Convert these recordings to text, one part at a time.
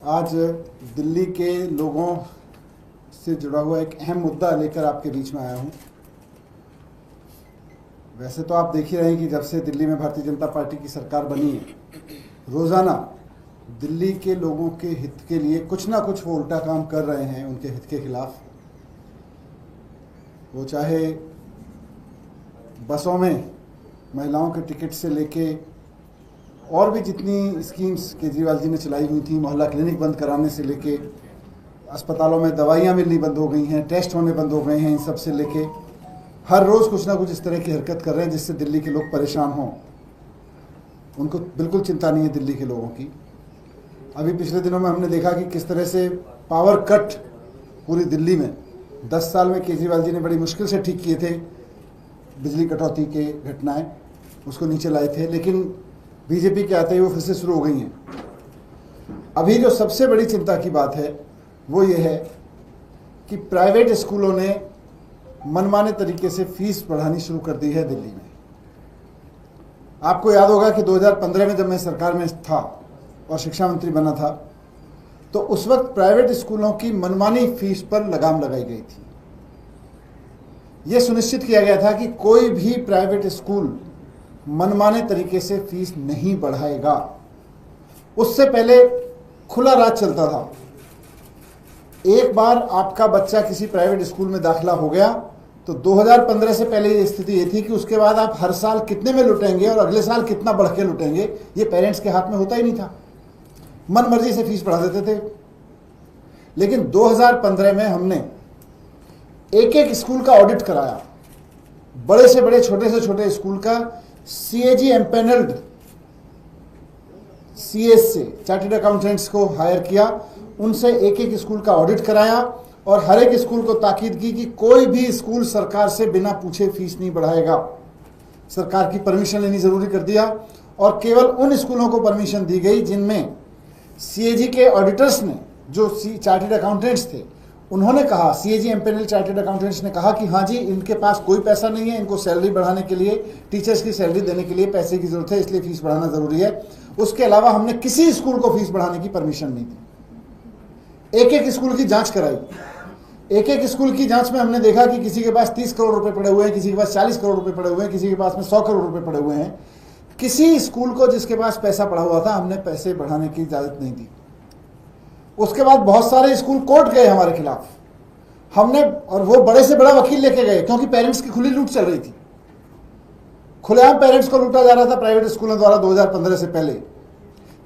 आज दिल्ली के लोगों से जुड़ा हुआ एक अहम मुद्दा लेकर आपके बीच में आया हूं। वैसे तो आप देख ही रहे हैं कि जब से दिल्ली में भारतीय जनता पार्टी की सरकार बनी है, रोज़ाना दिल्ली के लोगों के हित के लिए कुछ ना कुछ वो उल्टा काम कर रहे हैं उनके हित के खिलाफ। वो चाहे बसों में महिलाओं के टिकट से लेके और भी जितनी स्कीम्स केजरीवाल जी ने चलाई हुई थी, मोहल्ला क्लिनिक बंद कराने से लेके अस्पतालों में दवाइयाँ मिलनी बंद हो गई हैं, टेस्ट होने बंद हो गए हैं, इन सब से लेके हर रोज़ कुछ ना कुछ इस तरह की हरकत कर रहे हैं जिससे दिल्ली के लोग परेशान हों। उनको बिल्कुल चिंता नहीं है दिल्ली के लोगों की। अभी पिछले दिनों में हमने देखा कि किस तरह से पावर कट पूरी दिल्ली में 10 साल में केजरीवाल जी ने बड़ी मुश्किल से ठीक किए थे। बिजली कटौती के घटनाएं उसको नीचे लाए थे, लेकिन बीजेपी के आते ही वो फिर से शुरू हो गई हैं। अभी जो सबसे बड़ी चिंता की बात है वो ये है कि प्राइवेट स्कूलों ने मनमाने तरीके से फीस बढ़ानी शुरू कर दी है दिल्ली में। आपको याद होगा कि 2015 में जब मैं सरकार में था और शिक्षा मंत्री बना था, तो उस वक्त प्राइवेट स्कूलों की मनमानी फीस पर लगाम लगाई गई थी। यह सुनिश्चित किया गया था कि कोई भी प्राइवेट स्कूल मनमाने तरीके से फीस नहीं बढ़ाएगा। उससे पहले खुला राज चलता था। एक बार आपका बच्चा किसी प्राइवेट स्कूल में दाखिला हो गया तो 2015 से पहले ये स्थिति ये थी कि उसके बाद आप हर साल कितने में लुटेंगे और अगले साल कितना बढ़ के लुटेंगे, ये पेरेंट्स के हाथ में होता ही नहीं था। मन मर्जी से फीस बढ़ा देते थे। लेकिन 2015 में हमने एक एक स्कूल का ऑडिट कराया, बड़े से बड़े छोटे से छोटे स्कूल का। CAG एम्पेनल्ड CS से चार्टर्ड अकाउंटेंट्स को हायर किया, उनसे एक एक स्कूल का ऑडिट कराया और हर एक स्कूल को ताकीद की कि कोई भी स्कूल सरकार से बिना पूछे फीस नहीं बढ़ाएगा। सरकार की परमिशन लेनी जरूरी कर दिया और केवल उन स्कूलों को परमिशन दी गई जिनमें CAG के ऑडिटर्स ने, जो चार्टर्ड अकाउंटेंट्स थे, उन्होंने कहा, CAG एम्पेनल चार्टर्ड अकाउंटेंट्स ने कहा कि हाँ जी, इनके पास कोई पैसा नहीं है, इनको सैलरी बढ़ाने के लिए, टीचर्स की सैलरी देने के लिए पैसे की जरूरत है, इसलिए फीस बढ़ाना जरूरी है। उसके अलावा हमने किसी स्कूल को फीस बढ़ाने की परमिशन नहीं दी। एक एक स्कूल की जांच कराई। एक एक स्कूल की जांच में हमने देखा कि किसी के पास 30 करोड़ रुपए पड़े हुए हैं, किसी के पास 40 करोड़ रुपए पड़े हुए हैं, किसी के पास में 100 करोड़ रुपए पड़े हुए हैं। किसी स्कूल को जिसके पास पैसा पड़ा हुआ था, हमने पैसे बढ़ाने की इजाजत नहीं दी। उसके बाद बहुत सारे स्कूल कोर्ट गए हमारे खिलाफ। हमने, और वो बड़े से बड़ा वकील लेके गए, क्योंकि पेरेंट्स की खुली लूट चल रही थी। खुलेआम पेरेंट्स को लूटा जा रहा था प्राइवेट स्कूलों द्वारा 2015 से पहले।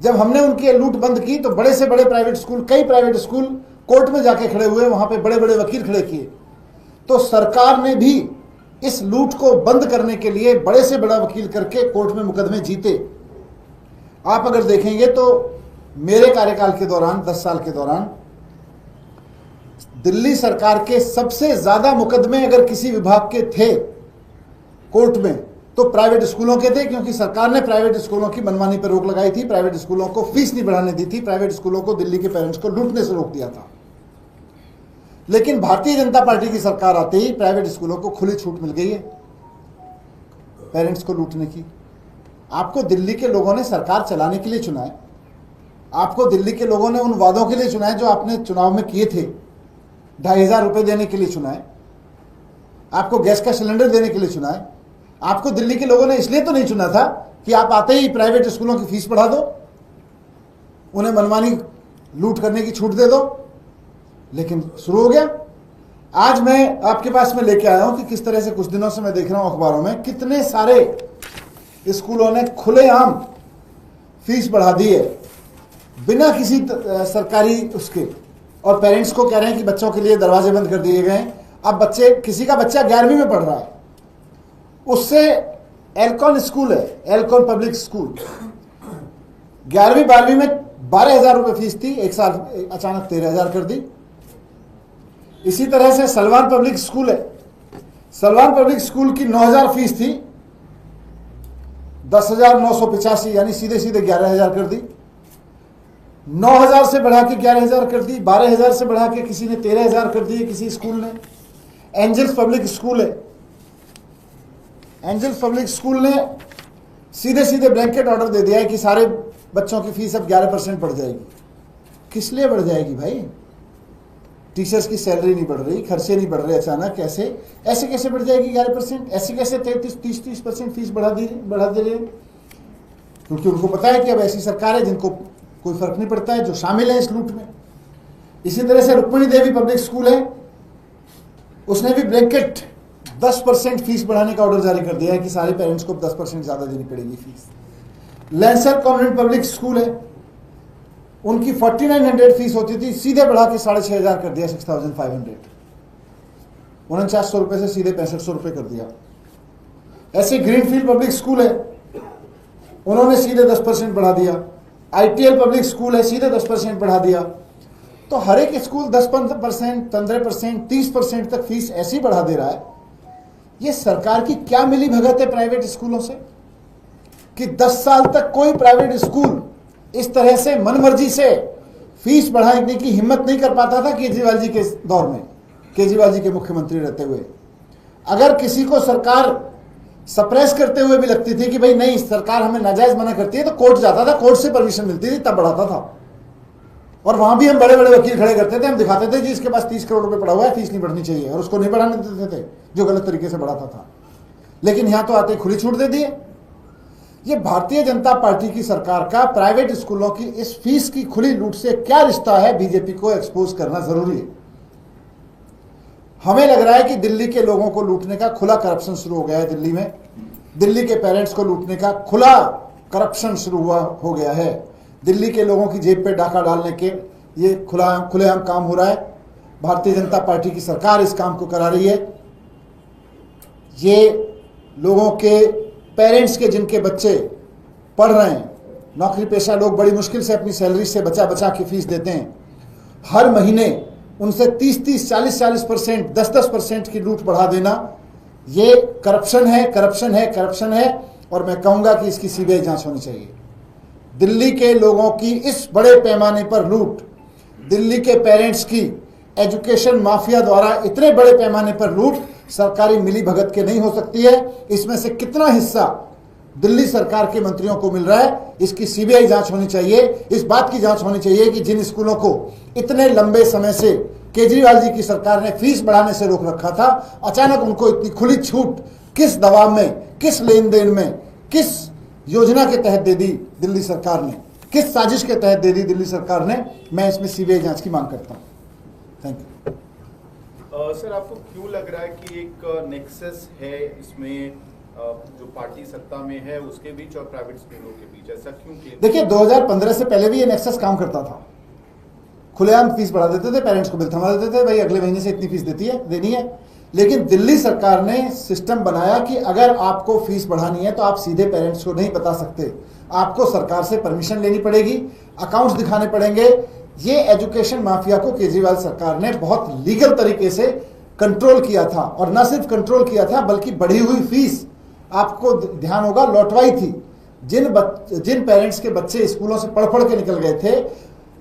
जब हमने उनकी लूट बंद की तो बड़े से बड़े प्राइवेट स्कूल, कई प्राइवेट स्कूल कोर्ट में जाके खड़े हुए, वहां पे बड़े बड़े वकील खड़े किए। तो सरकार ने भी इस लूट को बंद करने के लिए बड़े से बड़ा वकील करके कोर्ट में मुकदमे जीते। आप अगर देखेंगे तो मेरे कार्यकाल के दौरान, 10 साल के दौरान, दिल्ली सरकार के सबसे ज्यादा मुकदमे अगर किसी विभाग के थे कोर्ट में तो प्राइवेट स्कूलों के थे, क्योंकि सरकार ने प्राइवेट स्कूलों की मनमानी पर रोक लगाई थी, प्राइवेट स्कूलों को फीस नहीं बढ़ाने दी थी, प्राइवेट स्कूलों को दिल्ली के पेरेंट्स को लूटने से रोक दिया था। लेकिन भारतीय जनता पार्टी की सरकार आते ही प्राइवेट स्कूलों को खुली छूट मिल गई है पेरेंट्स को लूटने की। आपको दिल्ली के लोगों ने सरकार चलाने के लिए चुना है। आपको दिल्ली के लोगों ने उन वादों के लिए चुना है जो आपने चुनाव में किए थे। 2,500 रुपए देने के लिए चुना है। आपको गैस का सिलेंडर देने के लिए चुना है। आपको दिल्ली के लोगों ने इसलिए तो नहीं चुना था कि आप आते ही प्राइवेट स्कूलों की फीस बढ़ा दो, उन्हें मनमानी लूट करने की छूट दे दो। लेकिन शुरू हो गया। आज मैं आपके पास में लेके आया हूं कि किस तरह से कुछ दिनों से मैं देख रहा हूं अखबारों में, कितने सारे स्कूलों ने खुलेआम फीस बढ़ा दी है बिना किसी सरकारी उसके, और पेरेंट्स को कह रहे हैं कि बच्चों के लिए दरवाजे बंद कर दिए गए हैं। अब किसी का बच्चा 11वीं में पढ़ रहा है, उससे एल्कॉन स्कूल है, एल्कॉन पब्लिक स्कूल, 11वीं 12वीं में 12,000 रुपए फीस थी, एक साल अचानक 13,000 कर दी। इसी तरह से सलवान पब्लिक स्कूल है, सलवान पब्लिक स्कूल की 9,000 फीस थी, 10,985 यानी सीधे सीधे 11,000 कर दी। 9,000 से बढ़ा के 11,000 कर दी। 12,000 से बढ़ा के किसी ने 13,000 कर दी किसी स्कूल ने। एंजल्स पब्लिक स्कूल है, एंजल्स पब्लिक स्कूल ने सीधे सीधे ब्लैंकेट ऑर्डर दे दिया है कि सारे बच्चों की फीस अब 11% बढ़ जाएगी। किस लिए बढ़ जाएगी भाई? टीचर्स की सैलरी नहीं बढ़ रही, खर्चे नहीं बढ़ रहे अचानक, कैसे ऐसे कैसे बढ़ जाएगी 11%? ऐसे कैसे 33-30% फीस बढ़ा दे रहे? क्योंकि उनको पता है कि अब ऐसी सरकार है जिनको कोई फर्क नहीं पड़ता है, जो शामिल है इस लूट में। इसी तरह से रुक्मिणी देवी पब्लिक स्कूल है, उसने भी ब्लैंकेट 10% फीस बढ़ाने का ऑर्डर जारी कर दिया है कि सारे पेरेंट्स को 10% ज्यादा देनी पड़ेगी fees. Lancer convent public school है, उनकी 4900 फीस होती थी, सीधे बढ़ा के 6500 कर दिया, 6500, 4900 रुपए से सीधे 6500 रुपए कर दिया। ऐसे ग्रीनफील्ड पब्लिक स्कूल है, उन्होंने सीधे 10% बढ़ा दिया। आईटीएल पब्लिक स्कूल है, सीधे 10% बढ़ा दिया। तो हर एक स्कूल 10%, 15%, 30% तक फीस ऐसी बढ़ा दे रहा है। ये सरकार की क्या मिली भगत है प्राइवेट स्कूलों से कि 10 साल तक कोई प्राइवेट स्कूल इस तरह से मनमर्जी से फीस बढ़ाने की हिम्मत नहीं कर पाता था केजरीवाल जी के दौर में, केजरीवाल जी के मुख्यमंत्री रहते हुए। अगर किसी को सरकार सप्रेस करते हुए भी लगती थी कि भाई नहीं सरकार हमें नाजायज मना करती है, तो कोर्ट जाता था, कोर्ट से परमिशन मिलती थी, तब बढ़ाता था। और वहां भी हम बड़े बड़े वकील खड़े करते थे, हम दिखाते थे कि इसके पास 30 करोड़ रुपए पड़ा हुआ है, फीस नहीं बढ़नी चाहिए, और उसको नहीं बढ़ाने देते थे जो गलत तरीके से बढ़ाता था। लेकिन यहां तो आते खुली छूट दे दिए। ये भारतीय जनता पार्टी की सरकार का प्राइवेट स्कूलों की इस फीस की खुली लूट से क्या रिश्ता है, बीजेपी को एक्सपोज करना जरूरी है। हमें लग रहा है कि दिल्ली के लोगों को लूटने का खुला करप्शन शुरू हो गया है। दिल्ली में दिल्ली के पेरेंट्स को लूटने का खुला करप्शन शुरू हो गया है। दिल्ली के लोगों की जेब पे डाका डालने के ये खुलेआम काम हो रहा है। भारतीय जनता पार्टी की सरकार इस काम को करा रही है। ये लोगों के पेरेंट्स के जिनके बच्चे पढ़ रहे हैं, नौकरी पेशा लोग बड़ी मुश्किल से अपनी सैलरी से बचा बचा के फीस देते हैं, हर महीने उनसे 30-30, 40-40%, 10-10% की लूट बढ़ा देना, ये करप्शन है, करप्शन है, करप्शन है। और मैं कहूंगा कि इसकी सीबीआई जांच होनी चाहिए। दिल्ली के लोगों की इस बड़े पैमाने पर लूट, दिल्ली के पेरेंट्स की एजुकेशन माफिया द्वारा इतने बड़े पैमाने पर लूट सरकारी मिली भगत के नहीं हो सकती है। इसमें से कितना हिस्सा दिल्ली सरकार के मंत्रियों को मिल रहा है, इसकी सीबीआई जांच होनी चाहिए। इस बात की जांच होनी चाहिए कि जिन स्कूलों को इतने लंबे समय से केजरीवाल जी की सरकार ने फीस बढ़ाने से रोक रखा था, अचानक उनको इतनी खुली छूट किस दबाव में, किस लेन देन में, किस योजना के तहत दे दी दिल्ली सरकार ने, किस साजिश के तहत दे दी दिल्ली सरकार ने। मैं इसमें सीबीआई जांच की मांग करता हूं। Thank you. सर, आपको क्यों लग रहा है कि एक नेक्सस है इसमें, जो पार्टी सत्ता में है उसके बीच और प्राइवेट स्कूलों के बीच, ऐसा क्यों? देखिए 2015 से पहले भी ये नेक्सस काम करता था। खुलेआम फीस बढ़ा देते थे, पेरेंट्स को बिल थमा देते थे, भाई अगले महीने से इतनी फीस देनी है। लेकिन दिल्ली सरकार ने सिस्टम बनाया कि अगर आपको फीस बढ़ानी है तो आप सीधे पेरेंट्स को नहीं बता सकते, आपको सरकार से परमिशन लेनी पड़ेगी, अकाउंट्स दिखाने पड़ेंगे। ये एजुकेशन माफिया को केजरीवाल सरकार ने बहुत लीगल तरीके से कंट्रोल किया था, और न सिर्फ कंट्रोल किया था बल्कि बढ़ी हुई फीस, आपको ध्यान होगा, लौटवाई थी। जिन पेरेंट्स के बच्चे स्कूलों से पढ़ पढ़ के निकल गए थे,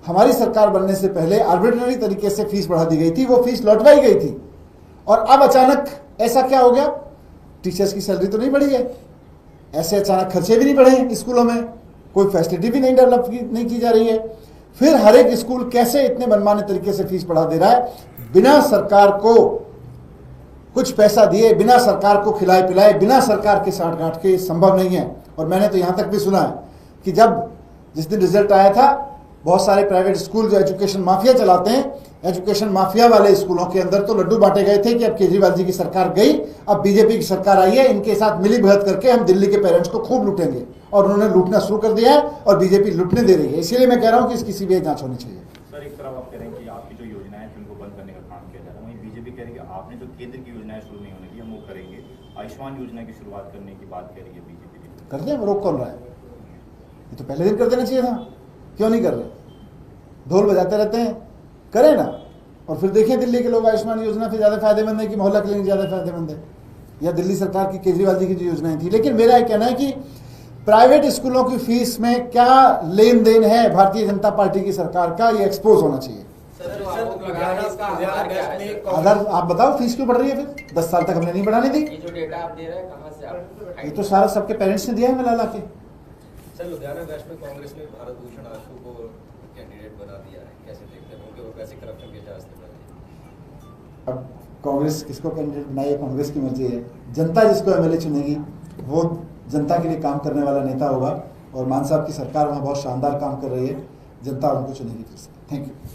हमारी सरकार बनने से पहले आर्बिट्ररी तरीके से फीस बढ़ा दी गई थी, वो फीस लौटवाई गई थी। और अब अचानक ऐसा क्या हो गया? टीचर्स की सैलरी तो नहीं बढ़ी है, ऐसे अचानक खर्चे भी नहीं बढ़े स्कूलों में, कोई फैसिलिटी भी नहीं डेवलप नहीं की जा रही है। फिर हर एक स्कूल कैसे इतने मनमाने तरीके से फीस बढ़ा दे रहा है, बिना सरकार को कुछ पैसा दिए, बिना सरकार को खिलाए पिलाए, बिना सरकार के साठ गांठ के संभव नहीं है। और मैंने तो यहां तक भी सुना है कि जिस दिन रिजल्ट आया था, बहुत सारे प्राइवेट स्कूल जो एजुकेशन माफिया चलाते हैं, एजुकेशन माफिया वाले स्कूलों के अंदर तो लड्डू बांटे गए थे कि अब केजरीवाल जी की सरकार गई, अब बीजेपी की सरकार आई है, इनके साथ मिली भगत करके हम दिल्ली के पेरेंट्स को खूब लूटेंगे। और उन्होंने लूटना शुरू कर दिया है और बीजेपी लूटने दे रही है। इसीलिए मैं कह रहा हूं कि इसकी सीबीआई जांच होनी चाहिए। सर, एक तरफ आप कह रहे हैं कि आपकी जो योजनाएं थी उनको बंद करने का काम किया जा रहा है, वहीं बीजेपी कह रही है कि आपने जो केंद्र की योजनाएं शुरू नहीं होने दी हम वो करेंगे। आयुष्मान योजना की शुरुआत करने की बात कह रही है बीजेपी। कर दें, रोक कौन रहा है? ये तो पहले दिन कर देना चाहिए था, क्यों नहीं कर रहे? ढोल बजाते रहते हैं, करें ना। और फिर देखिए दिल्ली के लोग आयुष्मान योजना फिर ज्यादा फायदेमंद है कि मोहल्ला क्लिनिक ज्यादा फायदेमंद है, या दिल्ली सरकार की केजरीवाल जी की जो योजनाएं थी। लेकिन मेरा यह कहना है कि प्राइवेट स्कूलों की फीस में क्या लेन देन है भारतीय जनता पार्टी की सरकार का, ये एक्सपोज होना चाहिए। आधार आप बताओ फीस क्यों बढ़ रही है? फिर 10 साल तक हमने नहीं बढ़ाने दी। ये जो डेटा आप दे रहे हैं कहां से आप? ये तो सारा सबके पेरेंट्स ने दिया है मिला के। सर, लुधियाना वेस्ट में कांग्रेस ने भारत भूषण आशु को कैंडिडेट बना दिया है। कैसे देखते हैं उनके वैसे करप्शन के रास्ते पर? अब कांग्रेस किसको कैंडिडेट बनाए, कांग्रेस की मर्जी है। जनता जिसको एमएलए चुनेगी वो जनता के लिए काम करने वाला नेता होगा, और मान साहब की सरकार वहाँ बहुत शानदार काम कर रही है, जनता उनको चुनेगी फिर से। Thank you.